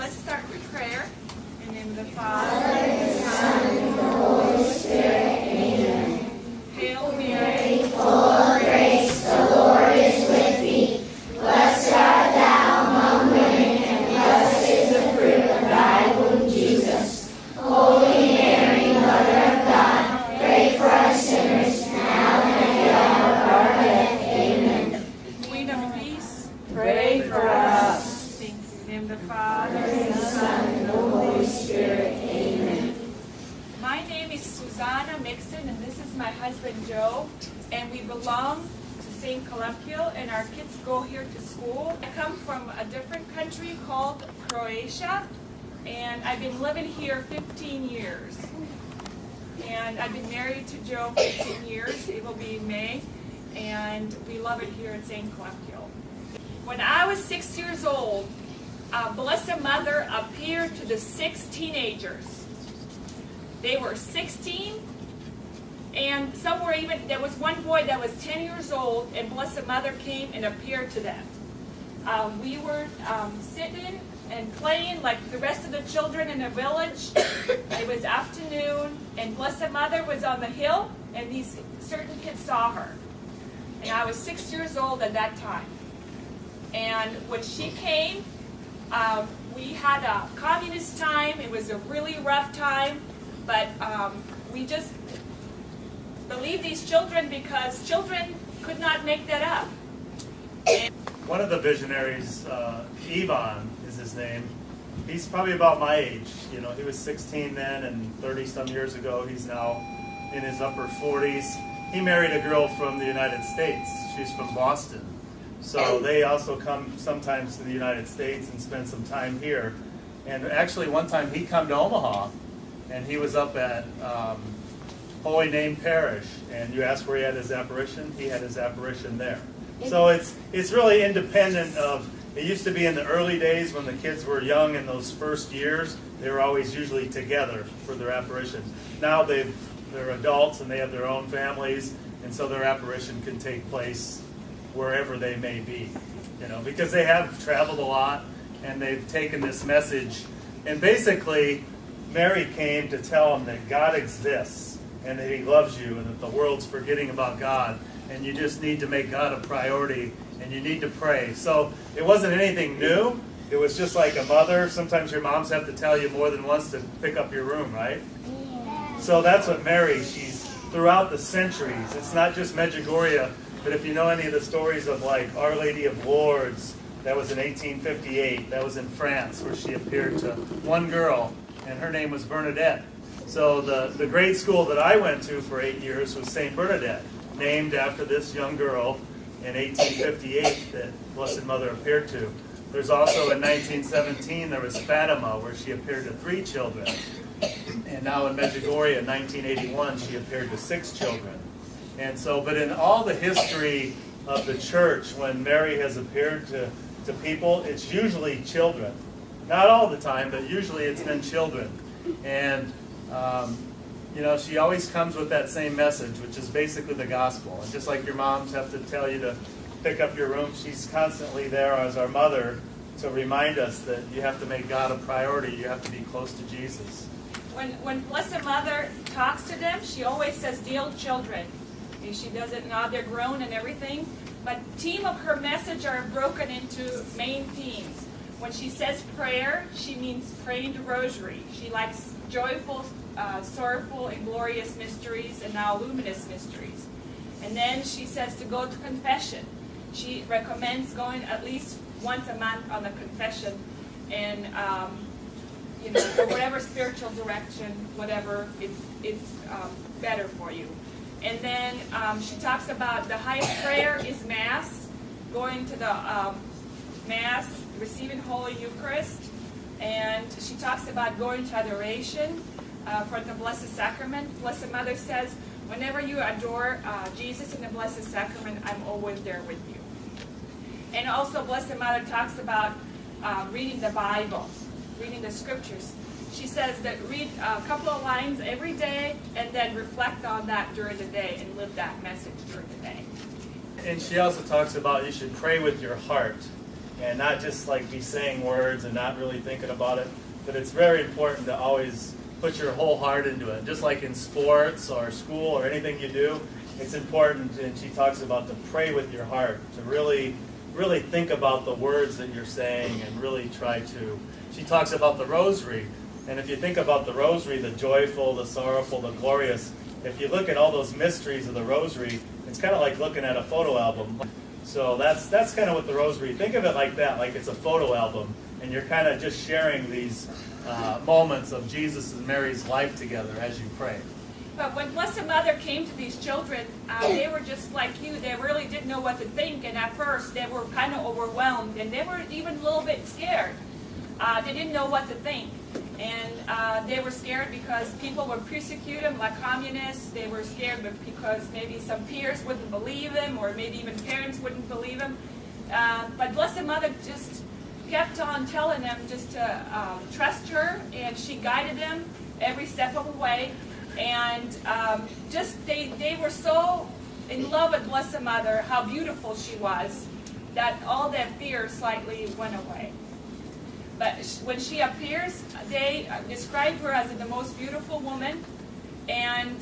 let's start with prayer. In the name of the Father, and the Son, and the Holy Spirit. Amen. Hail Mary, Full of grace, the Lord is with thee. Blessed art thou among women, and blessed is the fruit of thy womb, Jesus. Holy Mary, Mother of God, pray for us sinners, now and at the hour of our death. Amen. Queen of Peace, Pray for us. thank you. In the name of the Father, And the Son, and the Holy Spirit. Amen. My name is Susanna Mixon, and this is my husband Joe, and we belong to St. Columcille, and our kids go here to school. I come from a different country called Croatia, and I've been living here 15 years. And I've been married to Joe 15 years. It will be in May, and we love it here at St. Columcille. When I was 6 years old, Blessed Mother appeared to the 6 teenagers. They were 16, and somewhere even, there was one boy that was 10 years old, and Blessed Mother came and appeared to them. We were sitting and playing like the rest of the children in the village. It was afternoon, and Blessed Mother was on the hill, and these certain kids saw her. And I was 6 years old at that time. And when she came, we had a communist time. It was a really rough time, but we just believed these children because children could not make that up. And one of the visionaries, Ivan is his name, he's probably about my age. You know, he was 16 then, and 30-some years ago, he's now in his upper 40s. He married a girl from the United States. She's from Boston. So they also come sometimes to the United States and spend some time here. And actually, one time he come to Omaha, and he was up at Holy Name Parish. And you asked where he had his apparition. He had his apparition there. So it's really independent of. It used to be in the early days when the kids were young in those first years. They were always usually together for their apparition. Now they're adults and they have their own families, and so their apparition can take place wherever they may be, you know, because they have traveled a lot and they've taken this message. And basically, Mary came to tell them that God exists and that He loves you and that the world's forgetting about God, and you just need to make God a priority and you need to pray. So it wasn't anything new. It was just like a mother. Sometimes your moms have to tell you more than once to pick up your room, right? Yeah. So that's what Mary, she's throughout the centuries. It's not just Medjugorje. But if you know any of the stories of like Our Lady of Lourdes, that was in 1858, that was in France, where she appeared to one girl, and her name was Bernadette. So the grade school that I went to for 8 years was St. Bernadette, named after this young girl in 1858 that Blessed Mother appeared to. There's also in 1917, there was Fatima, where she appeared to 3 children. And now in Medjugorje in 1981, she appeared to 6 children. And so, but in all the history of the church, when Mary has appeared to people, it's usually children. Not all the time, but usually it's been children. And, you know, she always comes with that same message, which is basically the gospel. And just like your moms have to tell you to pick up your room, she's constantly there as our mother to remind us that you have to make God a priority. You have to be close to Jesus. when Blessed Mother talks to them, she always says, "Dear children." She doesn't nod, they're grown and everything. But theme of her message are broken into main themes. When she says prayer, she means praying the rosary. She likes joyful, sorrowful, and glorious mysteries, and now luminous mysteries. And then she says to go to confession. She recommends going at least once a month on the confession, and you know, for whatever spiritual direction, whatever, it's better for you. And then she talks about the highest prayer is Mass, going to the Mass, receiving Holy Eucharist, and she talks about going to adoration for the Blessed Sacrament. Blessed Mother says, whenever you adore Jesus in the Blessed Sacrament, I'm always there with you. And also Blessed Mother talks about reading the Bible, reading the Scriptures. She says that read a couple of lines every day and then reflect on that during the day and live that message during the day. And she also talks about you should pray with your heart. and not just like be saying words and not really thinking about it. But it's very important to always put your whole heart into it. Just like in sports or school or anything you do, it's important, and she talks about to pray with your heart, to really think about the words that you're saying and really try to. She talks about the rosary, and if you think about the rosary, the joyful, the sorrowful, the glorious, if you look at all those mysteries of the rosary, it's kind of like looking at a photo album. So that's kind of what the rosary, think of it like that, like it's a photo album, and you're kind of just sharing these moments of Jesus and Mary's life together as you pray. But when Blessed Mother came to these children, they were just like you. They really didn't know what to think, and at first they were kind of overwhelmed, and they were even a little bit scared. They didn't know what to think, and they were scared because people would persecute them like communists. They were scared because maybe some peers wouldn't believe them, or maybe even parents wouldn't believe them. But Blessed Mother just kept on telling them just to trust her, and she guided them every step of the way. And just they were so in love with Blessed Mother, how beautiful she was, that all that fear slightly went away. But when she appears, they describe her as the most beautiful woman, and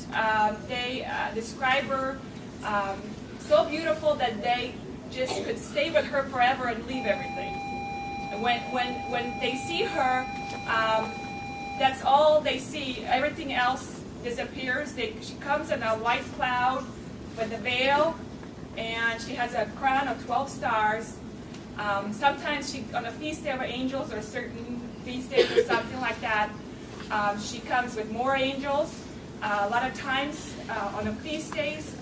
they describe her so beautiful that they just could stay with her forever and leave everything. And when they see her, that's all they see. Everything else disappears. She comes in a white cloud with a veil, and she has a crown of 12 stars. Sometimes on a feast day of angels, or certain feast days or something like that, she comes with more angels. A lot of times on the feast days,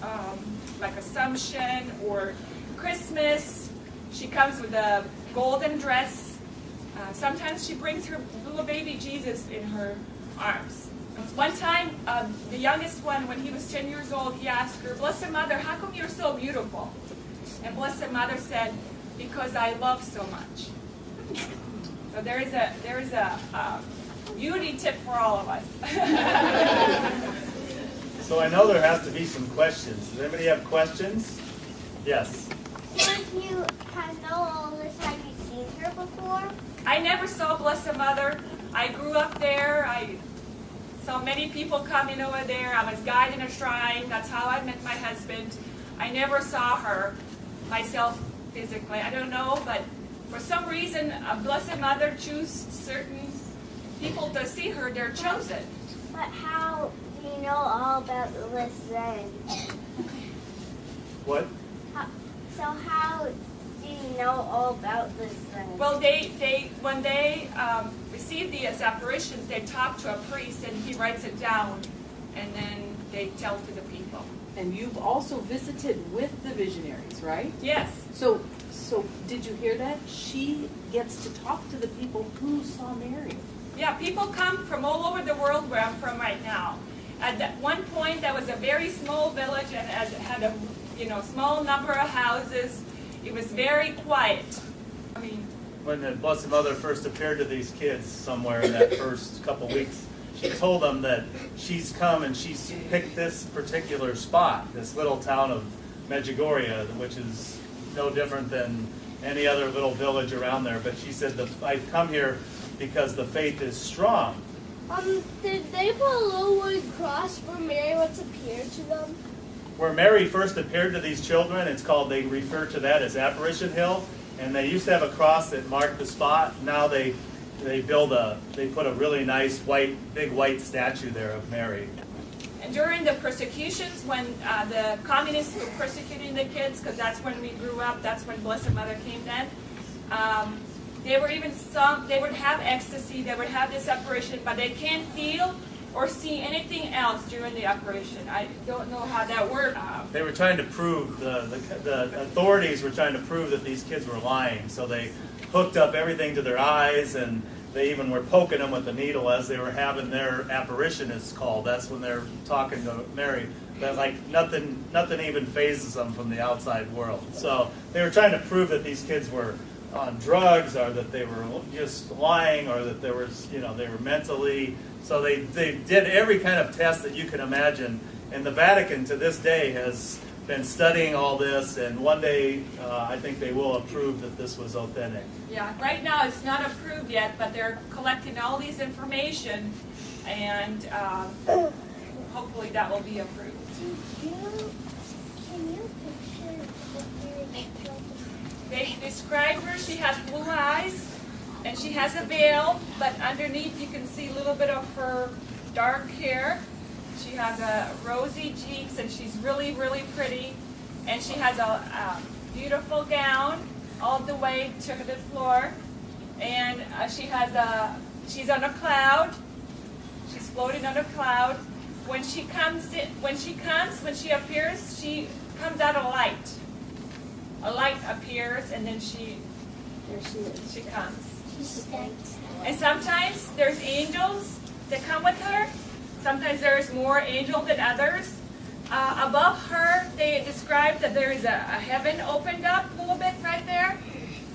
like Assumption or Christmas, she comes with a golden dress. Sometimes she brings her little baby Jesus in her arms. One time, the youngest one, when he was 10 years old, he asked her, "Blessed Mother, how come you're so beautiful?" And Blessed Mother said, "Because I love so much." So there is a beauty tip for all of us. So I know there has to be some questions. Does anybody have questions? Yes. So if you have known all this, have you seen her before? I never saw Blessed Mother. I grew up there. I saw many people coming over there. I was guiding a shrine. That's how I met my husband. I never saw her myself physically. I don't know, but for some reason, a Blessed Mother chooses certain people to see her. They're chosen. But how do you know all about this then? What? So how do you know all about this then? Well, when they receive these apparitions, they talk to a priest, and he writes it down, and then they tell to the people. And you've also visited with the visionaries, right? Yes. So did you hear that? She gets to talk to the people who saw Mary. Yeah, people come from all over the world where I'm from right now. At that one point, that was a very small village, and it had a small number of houses. It was very quiet. I mean, When the Blessed Mother first appeared to these kids somewhere in that first couple weeks, she told them that she's come and she's picked this particular spot, this little town of Medjugorje, which is no different than any other little village around there. But she said, I've come here because the faith is strong. Did they put a little wooden cross where Mary once appeared to them? Where Mary first appeared to these children, it's called, they refer to that as Apparition Hill, and they used to have a cross that marked the spot. Now they put a really nice big white statue there of Mary. and during the persecutions, when the communists were persecuting the kids, because that's when we grew up, that's when Blessed Mother came then, they would have ecstasy, they would have this apparition, but they can't feel or see anything else during the apparition. I don't know how that worked. They were trying to prove, the authorities were trying to prove that these kids were lying, so they hooked up everything to their eyes, and they even were poking them with a needle as they were having their apparition, it's called. That's when they're talking to Mary. But like nothing even phases them from the outside world. So they were trying to prove that these kids were on drugs, or that they were just lying, or that they were mentally. So they did every kind of test that you can imagine. And the Vatican to this day has been studying all this, and one day I think they will approve that this was authentic. Yeah, right now it's not approved yet, but they're collecting all these information, and hopefully that will be approved. Can you picture They describe her, she has blue eyes, and she has a veil, but underneath you can see a little bit of her dark hair. She has rosy cheeks, and she's really, really pretty. And she has a beautiful gown all the way to the floor. And she's on a cloud. She's floating on a cloud. When she appears, she comes out a light. A light appears, and then there she is. She comes. And sometimes there's angels that come with her. Sometimes there's more angels than others. Above her, they describe that there is a heaven opened up a little bit right there.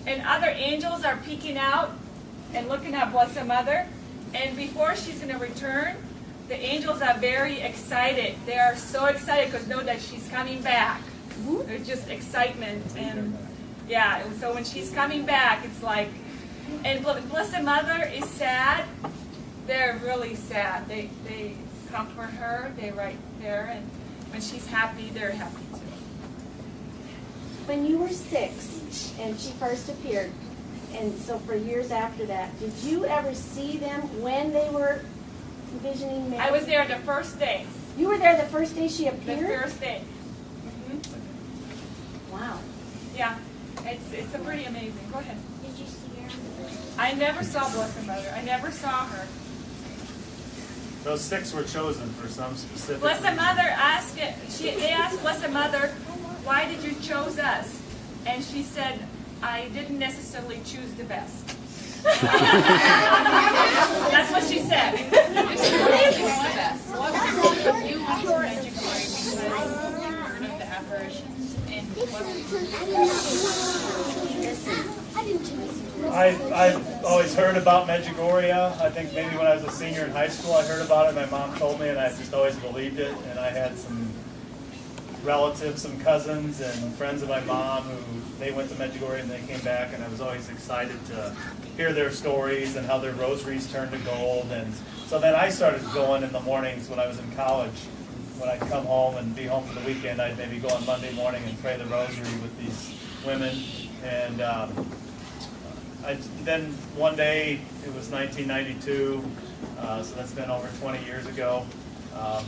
And other angels are peeking out and looking at Blessed Mother. And before she's going to return, the angels are very excited. They are so excited because know that she's coming back. There's just excitement. And yeah, so when she's coming back, it's like, and Blessed Mother is sad. They're really sad. They comfort her. They right there, and when she's happy, they're happy too. When you were 6 and she first appeared, and so for years after that, did you ever see them when they were envisioning Mary? I was there the first day. You were there the first day she The appeared? first day. Wow. Yeah, it's a pretty amazing. Go ahead. Did you see her? I never saw Blessed Mother. I never saw her. Those 6 were chosen for some specific Blessed reason. Mother they asked Blessed Mother, why did you choose us? And she said, I didn't necessarily choose the best. That's what she said. You went to Medjugorje because you heard of the apparitions and I've always heard about Medjugorje. I think maybe when I was a senior in high school I heard about it. My mom told me, and I just always believed it. And I had some relatives, some cousins and friends of my mom who they went to Medjugorje and they came back, and I was always excited to hear their stories and how their rosaries turned to gold. And so then I started going in the mornings when I was in college. When I'd come home and be home for the weekend, I'd maybe go on Monday morning and pray the rosary with these women. And then one day, it was 1992, so that's been over 20 years ago. I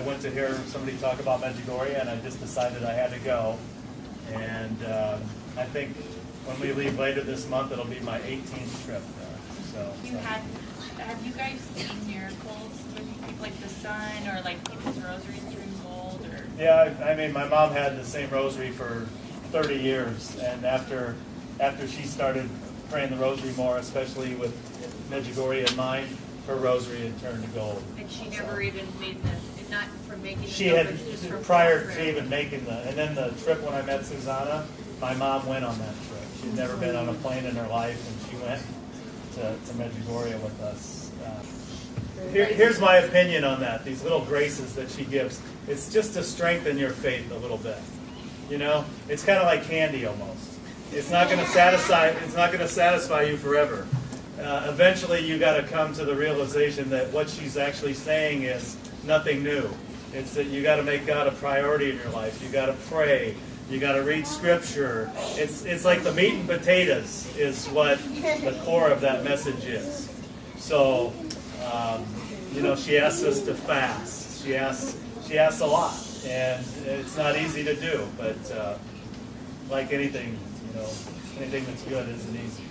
went to hear somebody talk about Medjugorje, and I just decided I had to go. And I think when we leave later this month, it'll be my 18th trip there. have you guys seen miracles with like the sun or like people's rosaries turning gold or? Yeah, I mean, my mom had the same rosary for 30 years, and after she started praying the rosary more, especially with Medjugorje in mind, her rosary had turned to gold. And she never even made not from making She the had, but just from prior prayer. to even making and then the trip when I met Susanna, my mom went on that trip. She'd never been on a plane in her life, and she went to Medjugorje with us. Here's my opinion on that, these little graces that she gives. It's just to strengthen your faith a little bit. You know, it's kind of like candy almost. It's not going to satisfy you forever. Eventually, you got to come to the realization that what she's actually saying is nothing new. It's that you got to make God a priority in your life. You got to pray. You got to read Scripture. It's like the meat and potatoes is what the core of that message is. So, she asks us to fast. She asks a lot, and it's not easy to do. But like anything, anything that's good isn't easy.